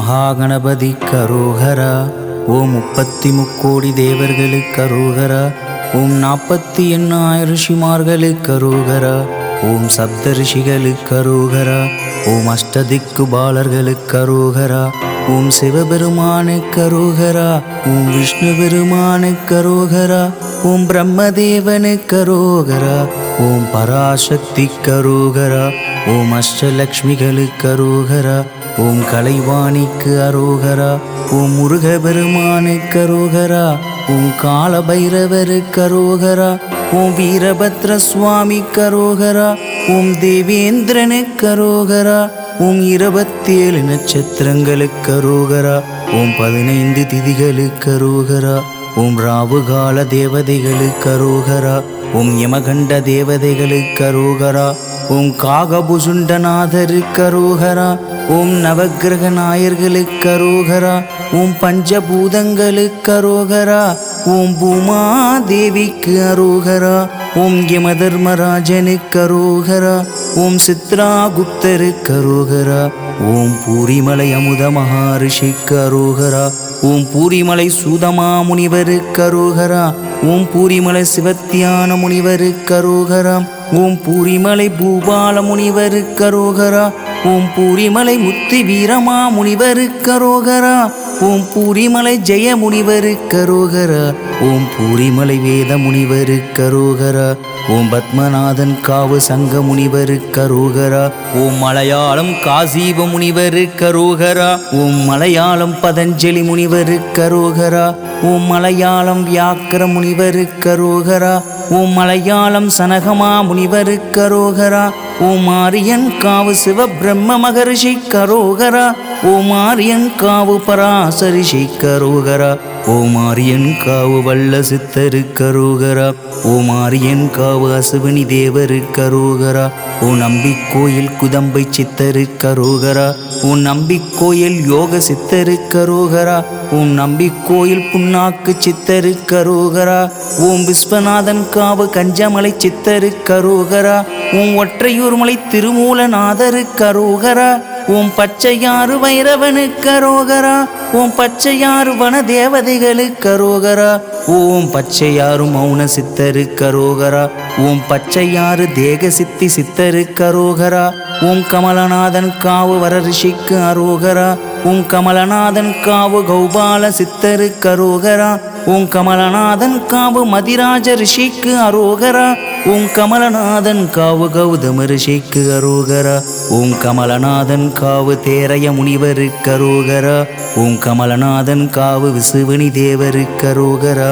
மகாகணபதிக்கு அரோகரா. ஓம் 33 தேவர்களுக்கு அரோகரா. ஓம் 48 ரிஷிமார்களுக்கு அரோகரா. ஓம் சப்த ரிஷிகளுக்கு அரோகரா. ஓம் அஷ்டதிக்கு பாலர்களுக்கு அரோகரா. ஓம் சிவபெருமானுக்கு அரோகரா. ஓம் விஷ்ணு பெருமானுக்கு அரோகரா. ஓம் பிரம்மதேவனுக்கு அரோகரா. ஓம் பராசக்திக்கு அரோகரா. ஓம் அஷ்டலக்ஷ்மிகளுக்கு அரோகரா. ஓம் கலைவாணிக்கு அரோகரா. ஓம் முருகபெருமானுக்கு அரோகரா. ஓம் காலபைரவருக்கு அரோகரா. ஓம் வீரபத்ர சுவாமிக்கு அரோகரா. ஓம் தேவேந்திரனுக்கு அரோகரா. ஓம் 27 நட்சத்திரங்களுக்கு அரோகரா. ஓம் 15 திதிகளுக்கு அரோகரா. ஓம் ராவுகால தேவதைகளுக்கு அரோகரா. ஓம் யமகண்ட தேவதைகளுக்கு அரோகரா. ஓம் காகபுசுண்டநாதருக்கு அரோகரா. ஓம் நவக்கிரக நாயர்களுக்கு அரோகரா. ஓம் பஞ்சபூதங்களுக்கு அரோகரா. ஓம் பூமாதேவிக்கு அரோகரா. ஓம் யமதர்மராஜனுக்கு அரோகரா. ஓம் சித்ராகுப்தருக்கு அரோகரா. ஓம் பூரிமலை அமுத மகாரிஷிக்கு அரோகரா. ஓம் பூரிமலை சூதமா முனிவருக்கு அரோகரா. ஓம் பூரிமலை சிவத்தியான முனிவருக்கு அரோகரா. ஓம் பூரிமலை பூபால முனிவருக்கு அரோகரா. ஓம் பூரிமலை முத்தி வீரமா முனிவருக்கு அரோகரா. ஓம் பூரிமலை ஜெய முனிவருக்கு அரோகரா. ஓம் பூரிமலை வேத முனிவருக்கு அரோகரா. ஓம் பத்மநாதன் காவு சங்க முனிவருக்கு அரோகரா. ஓம் மலையாளம் காசீப முனிவருக்கு அரோகரா. ஓம் மலையாளம் பதஞ்சலி முனிவருக்கு அரோகரா. ஓம் மலையாளம் வியாக்கர முனிவருக்கு அரோகரா. ஓம் மலையாளம் சனகமா முனிவருக்கு அரோகரா. ஓம் ஆரியன் காவு சிவபிரம்ம மகரிஷிக்கு அரோகரா. ஓம் ஆரியன் காவு பராசரிஷிக்கு அரோகரா. ஓம் ஆரியன் காவு வல்ல சித்தருக்கு அரோகரா. ஓம் ஆரியன் காவு அசுவினி தேவருக்கு அரோகரா. ஓம் நம்பிக்கோயில் குதம்பை சித்தருக்கு அரோகரா. ஓம் நம்பிக்கோயில் யோக சித்தருக்கு அரோகரா. ஓம் நம்பிக்கோயில் புண்ணாக்கு சித்தருக்கு அரோகரா. ஓம் விஸ்வநாதன் காவு கஞ்சமலை சித்தருக்கு அரோகரா. ஓம் ஒற்றையூர் மலை திருமூலநாதருக்கு அரோகரா. ஓம் பச்சையாறு வைரவனுக்கு அரோகரா. ஓம் பச்சையாறு வன தேவதைகளுக்கு அரோகரா. ஓம் பச்சையாறு மௌன சித்தருக்கு அரோகரா. ஓம் பச்சையாறு தேக சித்தி சித்தருக்கு அரோகரா. ஓம் கமலநாதன் காவு வரரிஷிக்கு அரோகரா. ஓம் கமலநாதன் காவு கௌபால சித்தருக்கு அரோகரா. ஓம் கமலநாதன் காவு மதிராஜ ரிஷிக்கு அரோகரா. ஓம் கமலநாதன் காவு கௌதம ரிஷிக்கு அரோகரா. ஓம் கமலநாதன் காவு தேரைய முனிவருக்கு அரோகரா. ஓம் கமலநாதன் காவு விசுவனி தேவருக்கு அரோகரா.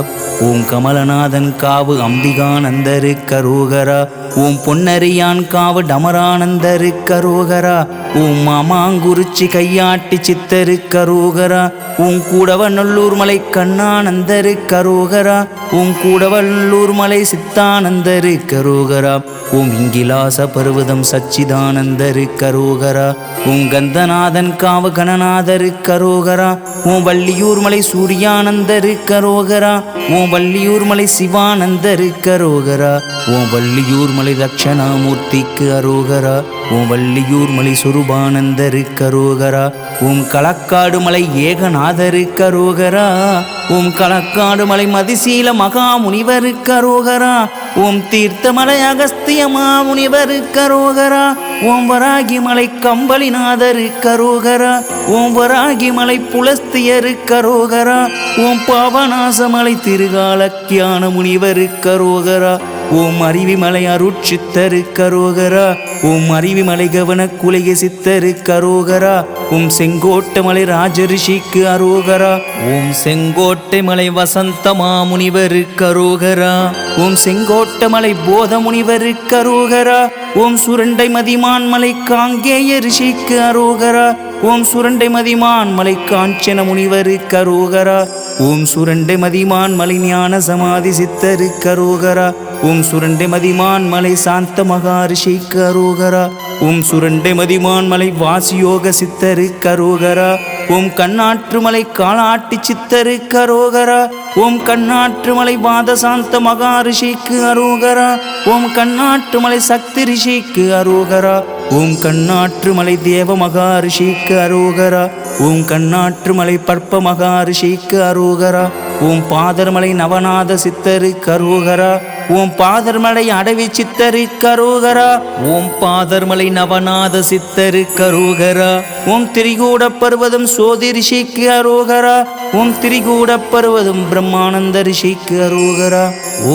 ஓம் கமலநாதன் காவு அம்பிகானந்தருக்கு அரோகரா. ஓம் பொன்னரியான் காவு டமரானந்தருக்கு அரோகரா. ஓம் மாமாங்குறிச்சி கையாட்டி சித்தருக்கு அரோகரா. ஓம் கூடவநல்லூர் மலை கண்ணானந்தருக்கு அரோகரா. ஓம் கூடவல்லூர் மலை சித்தானந்தருக்கு அரோகரா. ஓம் இங்கிலாச பர்வதம் சச்சிதானந்தருக்கு அரோகரா. ஓம் கந்தநாதன் காவு கணநாதருக்கு அரோகரா. ஓம் வள்ளியூர் மலை சூரியானந்தருக்கு அரோகரா. ஓம் வள்ளியூர் மலை சிவானந்தருக்கு அரோகரா. ஓம் வள்ளியூர் மலை தட்சணாமூர்த்திக்கு அரோகரா. ஓம் வள்ளியூர் மலை சுரூபானந்தருக்கு அரோகரா. ஓம் களக்காடு மலை ஏகநாதருக்கு அரோகரா. ஓம் களக்காடு மலை மதிசீல மகா முனிவருக்கு அரோகரா. ஓம் தீர்த்தமலை அகஸ்திய மாமுனிவருக்கு அரோகரா. ஓம் வராகி மலை கம்பளிநாதருக்கு அரோகரா. ஓம் வராகி மலை புலஸ்தியருக்கு அரோகரா. ஓம் பாவநாசமலை திருகாலக்கியான முனிவருக்கு அரோகரா. ஓம் அருவிமலை அருட்சித்தருக்கு அரோகரா. ஓம் அருவிமலை கவன குலைய சித்தருக்கு அரோகரா. ஓம் செங்கோட்டை மலை ராஜரிஷிக்கு அரோகரா. ஓம் செங்கோட்டை மலை வசந்த மாமுனிவருக்கு அரோகரா. ஓம் செங்கோட்டை மலை போத முனிவருக்கு அரோகரா. ஓம் சுரண்டை மதிமான் மலை காங்கேய ரிஷிக்கு அரோகரா. ஓம் சுரண்டை மதிமான் மலை காஞ்சன முனிவருக்கு அரோகரா. ஓம் சுரண்டை மதிமான் மலை ஞான சமாதி சித்தருக்கு அரோகரா. ஓம் சுரண்டை மதிமான் மலை சாந்த மகாரிஷிக்கு அரோகரா. ஓம் சுரண்டை மதிமான் மலை வாசியோக சித்தருக்கு அரோகரா. ஓம் கண்ணாற்று மலை காலாட்டி சித்தருக்கு அரோகரா. ஓம் கண்ணாற்று மலை வாதசாந்த மகாரிஷிக்கு அரோகரா. ஓம் கண்ணாற்று மலை சக்தி ரிஷிக்கு அரோகரா. ஓம் கண்ணாற்று மலை தேவ மகாரிஷிக்கு அரோகரா. ஓம் கண்ணாற்று மலை பற்ப மகாரிஷிக்கு அரோகரா. ஓம் பாதர்மலை நவநாத சித்தருக்கு அரோகரா. ஓம் பாதர்மலை அடவி சித்தருக்கு அரோகரா. ஓம் பாதர்மலை நவநாத சித்தருக்கு அரோகரா. ஓம் திரிகூட பர்வதம் சோதி ரிஷிக்கு அரோகரா. ஓம் திரிகூட பர்வதம் பிரம்மானந்த ரிஷிக்கு அரோகரா.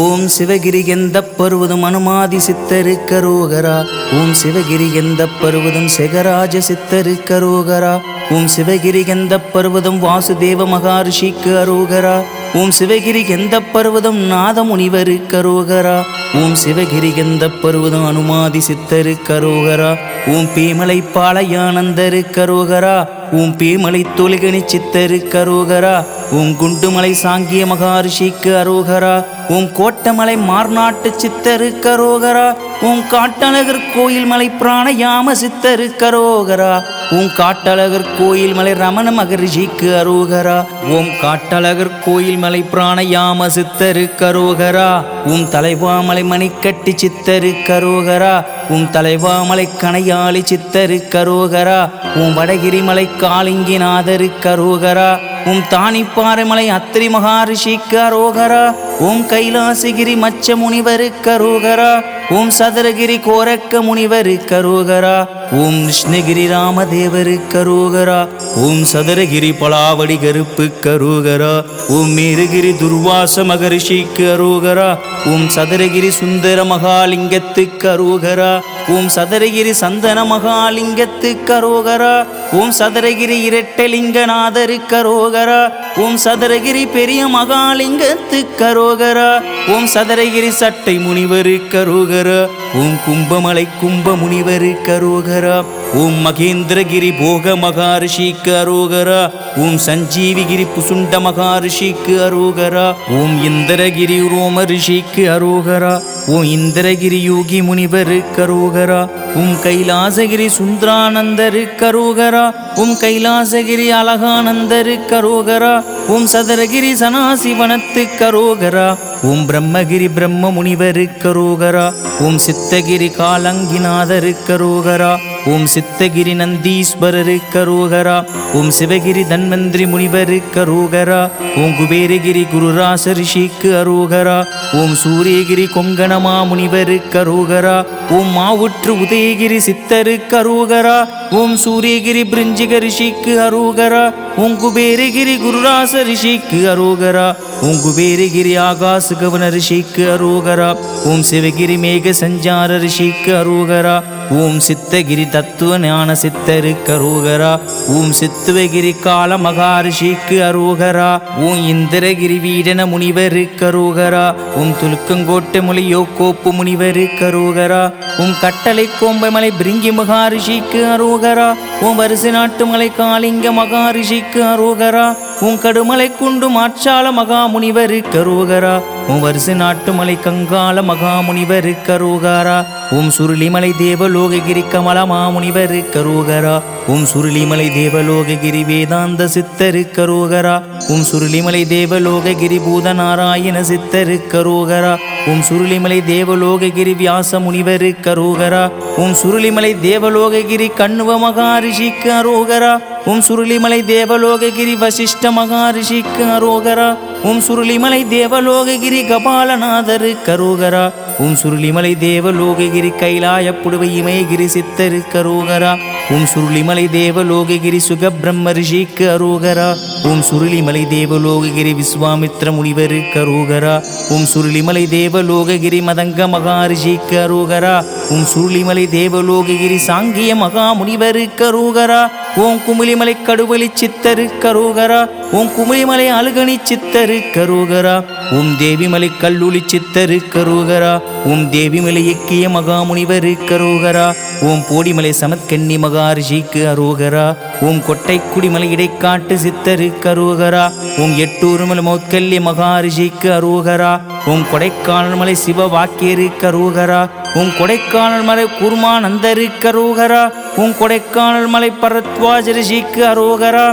ஓம் சிவகிரி எந்த பர்வதம் அனுமாதி சித்தருக்கு அரோகரா. ஓம் சிவகிரி எந்த பர்வதம் செகராஜ சித்தருக்கு அரோகரா. ஓம் சிவகிரி எந்த பர்வதம் வாசுதேவ மகாரிஷிக்கு அரோகரா. ஓம் சிவகிரி எந்த பர்வதம் நாதமுனிவருக்கு அரோகரா. ஓம் சிவகிரி எந்த பர்வதம் அனுமாதி சித்தருக்கு அரோகரா. ஓம் பீமலை பாளையானந்தருக்கு அரோகரா. ஓம் பீமலை தொழுகணி சித்தருக்கு அரோகரா. ஓம் குண்டுமலை சாங்கிய மகாரிஷிக்கு அரோகரா. ஓம் கோட்டமலை மார்நாட்டு சித்தருக்கு அரோகரா. ஓம் காட்டழகர் கோயில் மலை பிராணயாம சித்தருக்கு அரோகரா. ஓம் காட்டழகர் கோயில் மலை ரமண மகரிஷிக்கு அரோகரா. ஓம் காட்டழகர் கோயில் மலை பிராணயாம சித்தருக்கு அரோகரா. ஓம் தலைவாமலை மணிக்கட்டி சித்தருக்கு அரோகரா. ஓம் தலைவாமலை கணையாளி சித்தருக்கு அரோகரா. ஓம் வடகிரிமலை காளிங்கிநாதருக்கு அரோகரா. ஓம் தானிப்பாறைமலை அத்திரி மகாரிஷிக்கு அரோகரா. ஓம் கைலாசகிரி மச்ச முனிவருக்கு அரோகரா. ஓம் சதுரகிரி கோரக்க முனிவருக்கு அரோகரா. ஓம் கிருஷ்ணகிரி ராமதேவருக்கு அரோகரா. ஓம் சதுரகிரி பலாவடி கருப்புக்கு அரோகரா. ஓம் மேருகிரி துர்வாச மகரிஷிக்கு அரோகரா. ஓம் சதுரகிரி சுந்தர மகாலிங்கத்துக்கு அரோகரா. ஓம் சதுரகிரி சந்தன மகாலிங்கத்துக்கு அரோகரா. ஓம் சதுரகிரி இரட்டலிங்கநாதருக்கு அரோகரா. ஓம் சதுரகிரி பெரிய மகாலிங்கத்துக்கு அரோகரா. ஓம் சதுரகிரி சட்டை முனிவருக்கு அரோகரா. ஓம் கும்பமலை கும்ப முனிவருக்கு அரோகரா. ஓம் மகேந்திரகிரி போக மகாரிஷிக்கு அரோகரா. ஓம் சஞ்சீவிகிரி புசுண்ட மகாரிஷிக்கு அரோகரா. ஓம் இந்திரகிரி ரோம ரிஷிக்கு அரோகரா. ஓம் இந்திரகிரி யோகி முனிவருக்கு அரோகரா. ஓம் கைலாசகிரி சுந்தரானந்தருக்கு அரோகரா. ஓம் கைலாசகிரி அழகானந்தருக்கு அரோகரா. ஓம் சதுரகிரி சனாசிவனத்துக்கு அரோகரா. ஓம் பிரம்மகிரி பிரம்ம முனிவருக்கு அரோகரா. ஓம் சித்தகிரி காலங்கிநாதருக்கு அரோகரா. ஓம் சித்தகிரி நந்தீஸ்வரருக்கு அரோகரா. ஓம் சிவகிரி தன்வந்திரி முனிவருக்கு அரோகரா. ஓம் குபேரகிரி குருராச ரிஷிக்கு அரோகரா. ஓம் சூரியகிரி கொங்கணமா முனிவருக்கு அரோகரா. ஓம் மாவுற்று உதயகிரி சித்தருக்கு அரோகரா. ஓம் சூரியகிரி பிரிஞ்சிக ரிஷிக்கு அரோகரா. ஓம் குபேரகிரி குருராச ரிஷிக்கு அரோகரா. ஓம் குபேரகிரி ஆகாச கவன ரிஷிக்கு அரோகரா. ஓம் சிவகிரி மேக சஞ்சார ரிஷிக்கு அரோகரா. ஓம் சித்தகிரி தத்துவ ஞான சித்தருக்கு அரோகரா. ஓம் சித்துவகிரி கால மகாரிஷிக்கு அரோகரா. ஓம் இந்திரகிரி வீடன முனிவருக்கு அரோகரா. ஓம் துலுக்கங்கோட்டை மொழியோ கோப்பு முனிவருக்கு அரோகரா. ஓம் கட்டளை கோம்பமலை பிரிங்கி மகாரிஷிக்கு அரோகரா. ஓம் வரிசை நாட்டு மலை காளிங்க மகாரிஷிக்கு அரோகரா. ஓம் கடுமலை குண்டு மாற்றால மகாமுனிவருக்கு அரோகரா. ஓம் வரிசை நாட்டு மலை கங்கால மகாமுனிவருக்கு அரோகரா. ஓம் சுருளிமலை தேவலோககிரி கமல மாமுனிவருக்கு அரோகரா. ஓம் சுருளிமலை தேவலோககிரி வேதாந்த சித்தருக்கு அரோகரா. ஓம் சுருளிமலை தேவலோககிரி பூதநாராயண சித்தருக்கு அரோகரா. ஓம் சுருளிமலை தேவலோககிரி வியாச முனிவருக்கு அரோகரா. ஓம் சுருளிமலை தேவலோககிரி கண்ணுவ மகாரிஷிக்கு அரோகரா. ஓம் சுருளிமலை தேவலோககிரி வசிஷ்ட மகாரிஷிக்கு அரோகரா. ஓம் சுருளிமலை தேவலோககிரி கபாலநாதருக்கு அரோகரா. ஓம் சுருளிமலை தேவலோககிரி கைலாய புடுவை இமயகிரி சித்தருக்கு அரோகரா. ஓம் சுருளிமலை தேவலோககிரி சுகபிரம்ம ரிஷிக்கு அரோகரா. ஓம் சுருளிமலை தேவலோககிரி விஸ்வாமித்ர முனிவருக்கு அரோகரா. ஓம் சுருளிமலை தேவலோககிரி மதங்க மகாரிஷிக்கு அரோகரா. ஓம் சுருளிமலை தேவலோககிரி சாங்கிய மகா முனிவருக்கு அரோகரா. ஓம் குமிழிமலை கடுவலி சித்தருக்கு அரோகரா. ஓம் குமிழிமலை அழுகணி சித்தருக்கு அரோகரா. ஓம் தேவிமலை கல்லுளி சித்தருக்கு அரோகரா. ஓம் தேவிமலை எக்கிய மகாமுனிவருக்கு அரோகரா. ஓம் போடிமலை சமத்கன்னி மகாரிஷிக்கு அரோகரா. ஓம் கொட்டைக்குடிமலை இடைக்காட்டு சித்தருக்கு அரோகரா. ஓம் எட்டூர்மலை மௌத்கல்ய மகாரிஷிக்கு அரோகரா. ஓம் கொடைக்கானல் மலை சிவ வாக்கியருக்கு அரோகரா. ஓம் கொடைக்கானல் மலை குருமானந்தருக்கு அரோகரா. ஓம் கொடைக்கானல் மலை பரத்வாஜ ரிஷிக்கு அரோகரா.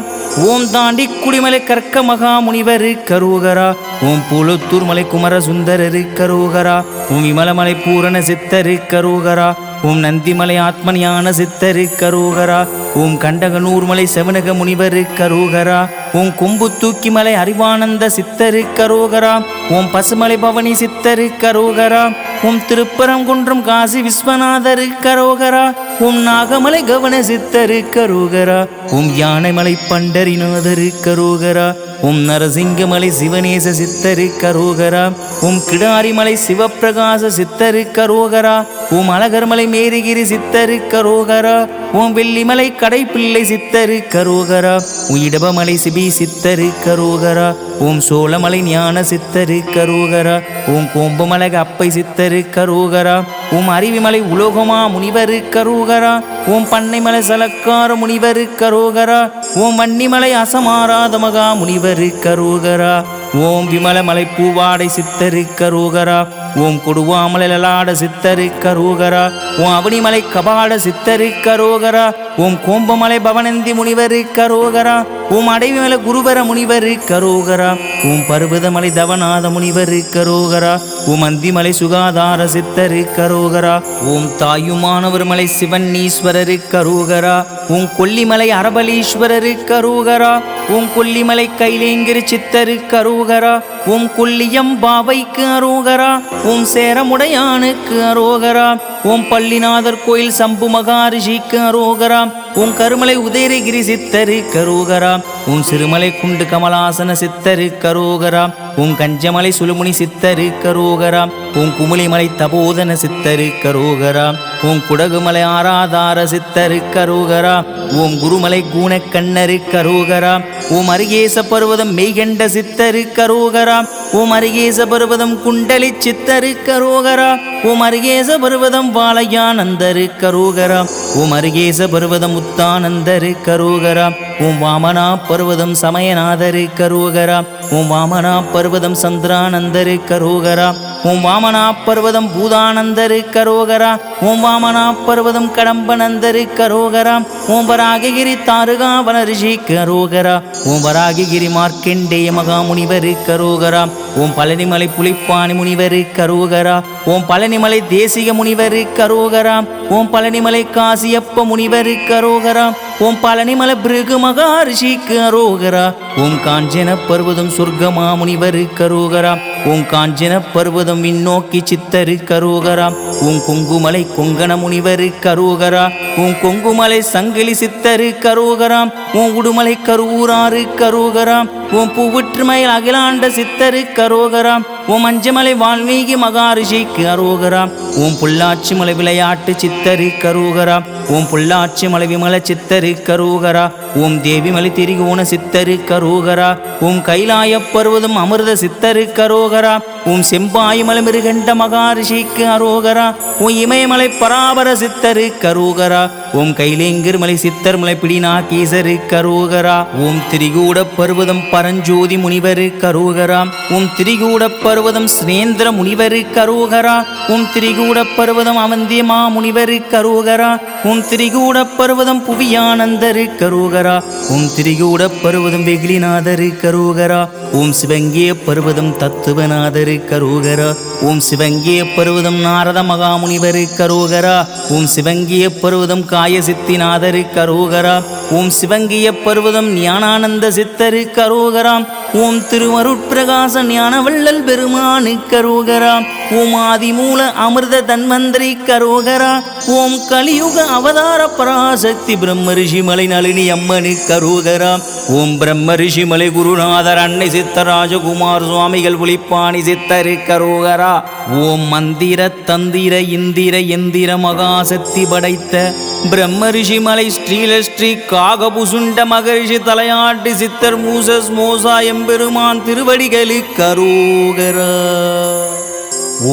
ஓம் தாண்டி குடிமலை கற்க மகாமுனிவருக்கு அரோகரா. ஓம் புலத்தூர் மலை குமர சுந்தரருக்கு அரோகரா. ஓம் இமலமலை பூரண சித்தருக்கு அரோகரா. ஓம் நந்திமலை ஆத்மஞான சித்தருக்கு அரோகரா. ஓம் கண்டகனூர்மலை செவனக முனிவருக்கு அரோகரா. ஓம் கொம்பு தூக்கிமலை அறிவானந்த சித்தருக்கு அரோகரா. ஓம் பசுமலை பவனி சித்தருக்கு அரோகரா. ஓம் திருப்பரங்குன்றம் காசி விஸ்வநாதருக்கு அரோகரா. ஓம் நாகமலை கவன சித்தருக்கு அரோகரா. ஓம் யானைமலை பண்டரிநாதருக்கு அரோகரா. ஓம் நரசிங்கமலை சிவநேச சித்தருக்கு அரோகரா. ஓம் கிடாரிமலை சிவப்பிரகாச சித்தருக்கு அரோகரா. ஓம் அழகர்மலை மேரிகிரி சித்தருக்கு அரோகரா. ஓம் வெள்ளிமலை கடைப்பிள்ளை சித்தருக்கு அரோகரா. ஓம் இடபமலை சிபி சித்தருக்கு அரோகரா. ஓம் சோழமலை ஞான சித்தருக்கு அரோகரா. ஓம் கோம்பமலை அப்பை சித்தருக்கு அரோகரா. ஓம் அருவிமலை உலோகமா முனிவருக்கு அரோகரா. ஓம் பண்ணைமலை சலக்கார முனிவருக்கு அரோகரா. ஓம் வன்னிமலை அசமாராத மகா முனிவருக்கு அரோகரா. ஓம் விமலமலை பூவாடை சித்தருக்கு அரோகரா. ஓம் கொடுவாமலை லலாட சித்தருக்கு அரோகரா. ஓம் அவனிமலை கபாட சித்தருக்கு அரோகரா. ஓம் கோம்பமலை பவனந்தி முனிவருக்கு அரோகரா. ஓம் அடைவிமலை குருவர முனிவருக்கு அரோகரா. ஓம் பர்வதமலை தவநாத முனிவருக்கு அரோகரா. ஓம் அந்திமலை சுகாதார சித்தருக்கு அரோகரா. ஓம் தாயுமானவர் மலை சிவன்னீஸ்வரருக்கு அரோகரா. ஓம் கொல்லிமலை அரபலீஸ்வரருக்கு அரோகரா. ஓம் கொல்லிமலை கைலேங்கிரி சித்தருக்கு அரோகரா. ஓம் கொல்லியம் பாவைக்கு அரோகரா. ஓம் சேரமுடையானுக்கு அரோகரா. ஓம் பள்ளிநாதர் கோயில் சம்பு மகாரிஷிக்கு அரோகரா. ஓம் கருமலை உதயகிரி சித்தருக்கு அரோகரா. ஓம் சிறுமலை குண்டு கமலாசன சித்தருக்கு அரோகரா. ஓம் கஞ்சமலை சுழுமுனி சித்தருக்கு அரோகரா. ஓம் குமுளிமலை தபோதன சித்தருக்கு அரோகரா. ஓம் குடகுமலை ஆராதார சித்தருக்கு அரோகரா. ஓம் குருமலை கூணக்கண்ணருக்கு அரோகரா. ஓம் அரிகேச பர்வதம் மெய்கண்ட சித்தருக்கு அரோகரா. ஓம் அரிகேச பர்வதம் குண்டலி சித்தருக்கு அரோகரா. ஓம் அரிகேச பர்வதம் வாலயானந்தருக்கு அரோகரா. ஓம் அரிகேச பர்வதம் முத்தானந்தருக்கு அரோகரா. ஓம் வாமனா பர்வதம் சமயநாதருக்கு அரோகரா. ஓம் வாமனா பர்வதம் சந்திரானந்தருக்கு அரோகரா. ஓம் வாமனா பர்வதம் பூதானந்தருக்கு அரோகரா. ஓம் வாமனா பர்வதம் கடம்பனந்தருக்கு அரோகரா. ஓம் வராககிரி தாருகாவன ரிஷிக்கு அரோகரா. ஓம் வராககிரி மார்க்கண்டேய மகாமுனிவருக்கு அரோகரா. ஓம் பழனிமலை புலிப்பாணி முனிவருக்கு அரோகரா. ஓம் பழனிமலை தேசிக முனிவருக்கு அரோகரா. ஓம் பழனிமலை காசியப்ப முனிவருக்கு அரோகரா. ஓம் பழனிமலை பிருகு மகாரிஷிக்கு அரோகரா. ஓம் காஞ்சன பர்வதம் சொர்க்கமா முனிவருக்கு அரோகரா. ஓம் காஞ்சன பர்வதம் விண்ணோக்கி சித்தருக்கு அரோகரா. ஓம் கொங்குமலை கொங்கண முனிவருக்கு அரோகரா. ஓம் கொங்குமலை சங்கிலி சித்தருக்கு அரோகரா. ஓம் உடுமலை கருவூராருக்கு அரோகரா. ஓம் பூவுற்றுமயில் அகிலாண்ட சித்தருக்கு அரோகரா. ஓம் அஞ்சமலை வால்மீகி மகாரிஷிக்கு அரோகரா. ஓம் பொள்ளாச்சி மலை விளையாட்டு சித்தருக்கு அரோகரா. ஓம் பொள்ளாச்சி மலை விமல சித்தருக்கு அரோகரா. ஓம் தேவிமலை திரிகோண சித்தருக்கு அரோகரா. ஓம் கைலாய பர்வதம் அமிர்த சித்தருக்கு அரோகரா. ஓம் செம்பாய்மலை மிருகண்ட மகாரிஷிக்கு அரோகரா. ஓம் இமயமலை பராபர சித்தருக்கு அரோகரா. ஓம் கைலேங்கிர் மலை சித்தர் மலை பிடிநாகீசருக்கு அரோகரா. ஓம் திரிகூட பர்வதம் பரஞ்சோதி முனிவருக்கு அரோகரா. ஓம் திரிகூட பர்வதம் ஸ்ரேந்திர முனிவருக்கு அரோகரா. ஓம் திரிகூட பர்வதம் அவந்தியமா முனிவருக்கு அரோகரா. ஓம் திரிகூட பர்வதம் புவியானந்தருக்கு அரோகரா. ஓம் திரிகூட பர்வதம் வெகுலிநாதருக்கு அரோகரா. ஓம் சிவங்கிய பர்வதம் தத்துவநாதருக்கு அரோகரா. ஓம் சிவங்கிய பர்வதம் நாரத மகாமுனிவருக்கு அரோகரா. ஓம் சிவங்கிய பர்வதம் காயசித்திநாதருக்கு அரோகரா. ஓம் சிவங்கிய பர்வதம் ஞானானந்த சித்தருக்கு அரோகரா. ஓம் திருவருட்பிரகாச ஞானவள்ளல் பெருமானுக்கு அரோகரா. ஓம் ஆதிமூல அமிர்த தன்வந்திரி கரோகரா. ஓம் கலியுக அவதார பராசக்தி பிரம்ம ரிஷிமலை நளினி அம்மனுக்கு அரோகரா. ஓம் பிரம்ம ரிஷிமலை குருநாதர் அன்னை சித்தராஜகுமார் சுவாமிகள் புலிப்பாணி சித்தருக்கு அரோகரா. ஓம் மந்திர தந்திர இந்திர எந்திர மகாசக்தி படைத்த பிரம்ம ரிஷிமலை ஸ்ரீலஸ்ரீ காகபுசுண்ட மகரிஷி தலையாட்டி சித்தர் மூசஸ் மோசா எம்பெருமான் திருவடிகளுக்கு அரோகரா.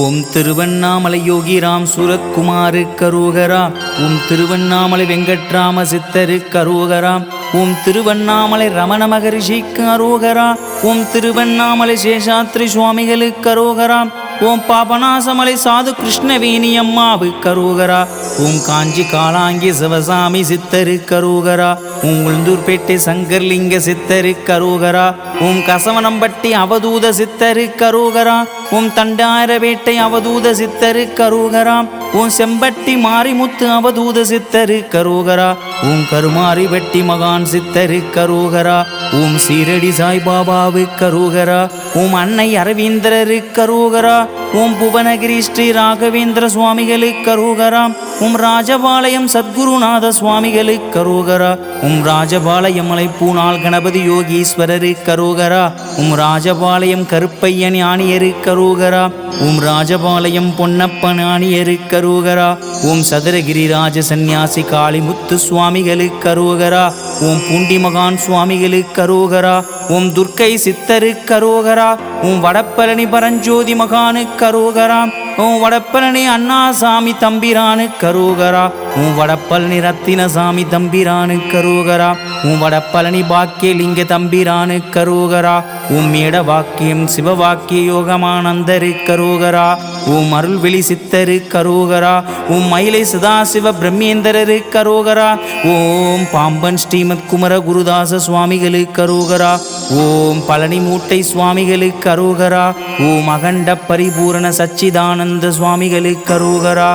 ஓம் திருவண்ணாமலை யோகிராம் சுரத்குமாருக்கு அரோகரா. ஓம் திருவண்ணாமலை வெங்கட்ராம சித்தருக்கு அரோகரா. ஓம் திருவண்ணாமலை ரமண மகரிஷிக்கு அரோகரா. ஓம் திருவண்ணாமலை சேஷாத்ரி சுவாமிகளுக்கு அரோகரா. ஓம் பாபநாசமலை சாது கிருஷ்ணவேணி அம்மாவுக்கு அரோகரா. ஓம் காஞ்சி காலாங்கி சிவசாமி சித்தருக்கு அரோகரா. ஓம் உளுந்தூர்பேட்டை சங்கர்லிங்க சித்தருக்கு அரோகரா. ஓம் கசவனம்பட்டி அவதூத சித்தருக்கு அரோகரா. ஓம் தண்டாயிரவேட்டை அவதூத சித்தருக்கு அரோகரா. ஓம் செம்பட்டி மாரிமுத்து அவதூத சித்தரு கரோகரா ஓம் கருமாரி வெட்டி மகான் சித்தரு கரோகரா ஓம் சீரடி சாய்பாபாவு கரோகரா ஓம் அன்னை அரவிந்தரரு கரோகரா ஓம் புவனகிரி ஸ்ரீ ராகவேந்திர சுவாமிகளு கரோகரா ஓம் ராஜபாளையம் சத்குருநாத சுவாமிகளு கரோகரா ஓம் ராஜபாளையம் மலை பூனாள் கணபதி யோகீஸ்வரரு கரோகரா ஓம் ராஜபாளையம் கருப்பையன் ஞானியரு கரோகரா ஓம் ராஜபாளையம் பொன்னப்பன் ஞானியரு கரோகரா ஓம் சதுரகிரி ராஜ சந்நியாசி காளிமுத்து சுவாமிகளு கரோகரா ஓம் பூண்டி மகான் சுவாமிகளு கரோகரா ஓம் துர்க்கை சித்தரு கரோகரா ஓம் வடப்பழனி பரஞ்சோதி மகானு கரோகரா ஓம் வடப்பழனி அண்ணாசாமி தம்பிரானு கரோகரா ஓம் வடப்பழனி ரத்தினசாமி தம்பிரானு கரோகரா ஓம் வடப்பழனி பாக்கியலிங்க தம்பிரானு கரோகரா ஓம் மேட வாக்கியம் சிவவாக்கிய யோகமானந்தரு கரோகரா ஓம் அருள்வெளி சித்தரு கரோகரா ஓம் மயிலை சதாசிவ பிரம்மேந்திரரு கரோகரா ஓம் பாம்பன் ஸ்ரீமத் குமர குருதாச சுவாமிகளு கரோகரா ஓம் பழனி மூட்டை சுவாமிகளு கரோகரா ஓம் அகண்ட பரிபூரண சச்சிதானந்த சுவாமிகளு கரோகரா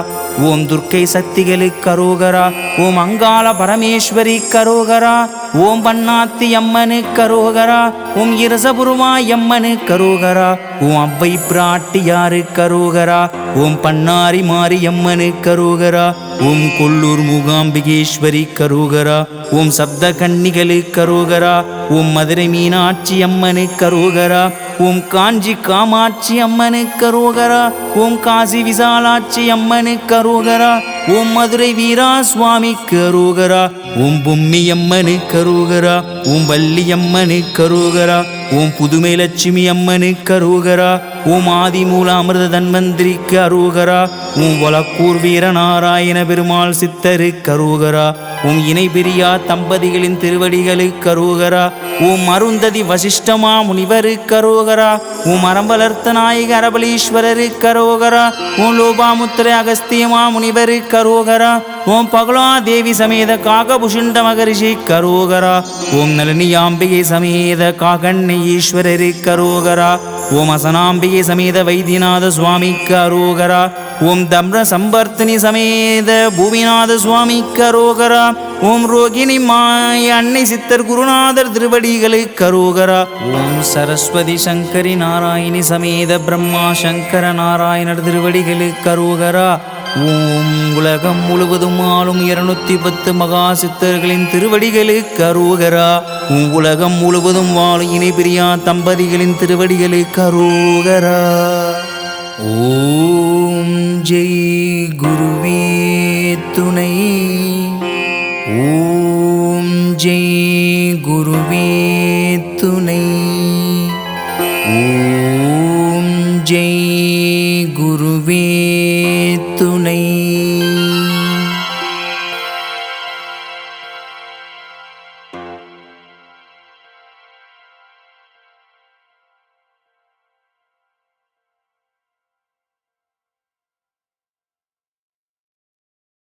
ஓம் துர்க்கை சக்திகளு கரோகரா ஓம் அங்காள பரமேஸ்வரி கரோகரா ஓம் பன்னாத்தி அம்மனு கரோகரா ஓம் இரசபுருமா எம்மனு கரோகரா ஓம் அவ்வை பிராட்டியாரு கரோகரா ஓம் பன்னாரி மாரி எம்மனு கரோகரா ஓம் கொல்லூர் மூகாம்பிகேஸ்வரி கரோகரா ஓம் சப்த கன்னிகளு கரோகரா ஓம் மதுரை மீனாட்சி அம்மனு கரோகரா ஓம் காஞ்சி காமாட்சி அம்மனு கரோகரா ஓம் காசி விசாலாட்சி அம்மனு கரோகரா ஓம் மதுரை வீரா சுவாமி கரோகரா ஓம் பொம்மி அம்மனு கரோகரா ஓம் வள்ளி அம்மனு கரோகரா ஓம் புதுமை லட்சுமி அம்மனு கரோகரா ஓம் ஆதிமூல அமிர்த தன்வந்திரி கரோகரா ஓம் வலக்கூர் வீரநாராயண பெருமாள் சித்தரு கரோகரா ஓம் இணை பிரியா தம்பதிகளின் திருவடிகளு கரோகரா ஓம் அருந்ததி வசிஷ்டமா முனிவரு கரோகரா ஓம் அறம்பலர்த்த நாயக அரபலீஸ்வரரு கரோகரா ஓம் லோபாமுத்திர அகஸ்தியமா முனிவரு கரோகரா ஓம் பகலா தேவி சமேத காகபுஷுண்ட மகரிஷி கரோகரா ஓம் நளினியாம்பிகை சமேத காகண்ண ஈஸ்வரரு கரோகரா ஓம் அசனாம்பிகை சமேத வைத்தியநாத சுவாமி கரோகரா ஓம் தம்ர சம்பர்த்தினி சமேத பூமிநாத சுவாமி கரோகரா ஓம் ரோகிணி மாய அன்னை சித்தர் குருநாதர் திருவடிகளு கரோகரா ஓம் சரஸ்வதி சங்கரி நாராயணி சமேத பிரம்மா சங்கர நாராயணர் திருவடிகளு கரோகரா ஓம் உலகம் முழுவதும் ஆளும் 210 மகா சித்தர்களின் திருவடிகளு கரோகரா ஓம் உலகம் முழுவதும் வாழும் இணை பிரியா தம்பதிகளின் திருவடிகளு கரோகரா ஓம் ஜெய் குருவே துணை ஓம் ஜெய் குருவே துணை ஓம்